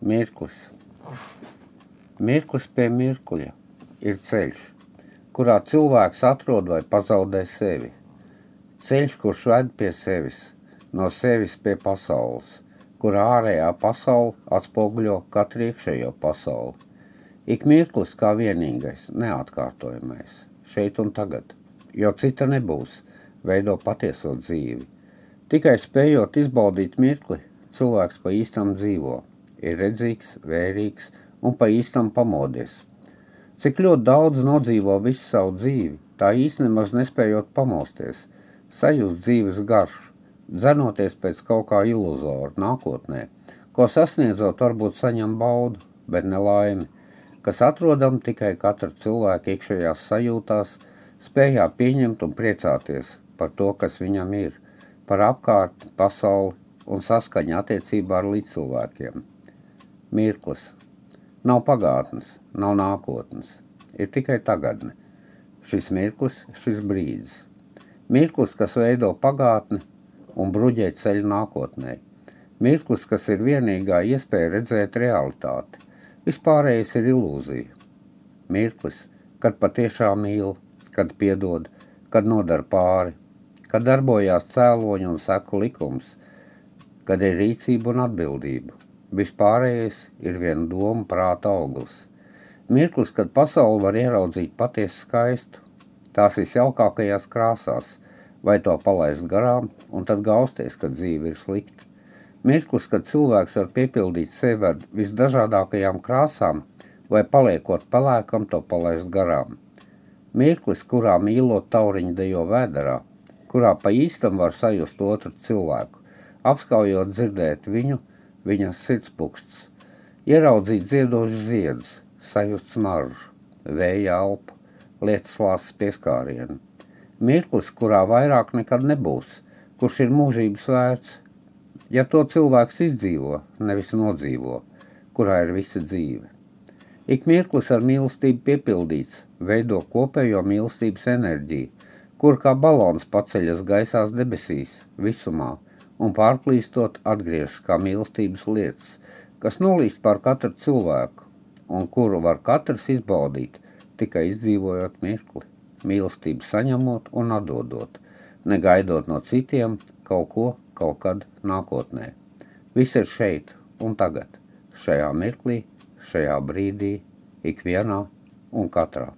Mirklis. Mirklis pie mirkļa ir ceļš, kurā cilvēks atrod vai pazaudē sevi. Ceļš, kurš ved pie sevis, no sevis pie pasaules, kurā ārējā pasaule atspoguļo katru iekšējo pasauli. Ik mirklis kā vienīgais, neatkārtojamais, šeit un tagad, jo cita nebūs, veido patieso dzīvi. Tikai spējot izbaudīt mirkli, cilvēks pa īstam dzīvo, ir redzīgs, vērīgs un pa īstam pamodies. Cik ļoti daudz nodzīvo visu savu dzīvi, tā īsti nemaz nespējot pamosties, sajust dzīves garšu, dzenoties pēc kaut kā iluzoru nākotnē, ko sasniedzot varbūt saņem baudu, bet ne laimi, kas atrodam tikai katra cilvēka iekšējās sajūtās, spējā pieņemt un priecāties par to, kas viņam ir, par apkārt, pasauli un saskaņa attiecībā ar līdzcilvēkiem. Mirklis. Nav pagātnes, nav nākotnes, ir tikai tagadne. Šis mirklis, šis brīdis. Mirklis, kas veido pagātni un bruģē ceļu nākotnē. Mirklis, kas ir vienīgā iespēja redzēt realitāti. Vispārējais ir ilūzija. Mirklis, kad patiešām mīl, kad piedod, kad nodara pāri, kad darbojās cēloņu un seku likums, kad ir rīcība un atbildība. Vispārējais ir viena doma prāta auglis. Mirklis, kad pasauli var ieraudzīt patiesi skaistu, tās visjaukākajās krāsās, vai to palaist garām un tad gausties, kad dzīve ir slikta. Mirklis, kad cilvēks var piepildīt sevi ar visdažādākajām krāsām, vai paliekot pelēkam to palaist garām. Mirklis, kurā mīlot tauriņu dejo vēderā, kurā pa īstam var sajust otru cilvēku, apskaujot dzirdēt viņa sirdspuksts, ieraudzīt ziedošus ziedus, sajust smaržu, vēja elpu, lietas lāsas pieskārienu. Mirklis, kurā vairāk nekad nebūs, kurš ir mūžības vērts, ja to cilvēks izdzīvo, nevis nodzīvo, kurā ir visa dzīve. Ik mirklis ar mīlestību piepildīts, veido kopējo mīlestības enerģiju, kur kā balons paceļas gaisās debesīs, visumā, un pārplīstot atgriežas kā mīlestības lietas, kas nolīst pār katru cilvēku, un kuru var katrs izbaudīt, tikai izdzīvojot mirkli, mīlestību saņemot un atdodot, negaidot no citiem kaut ko, kaut kad nākotnē. Viss ir šeit un tagad, šajā mirklī, šajā brīdī, ikvienā un katrā.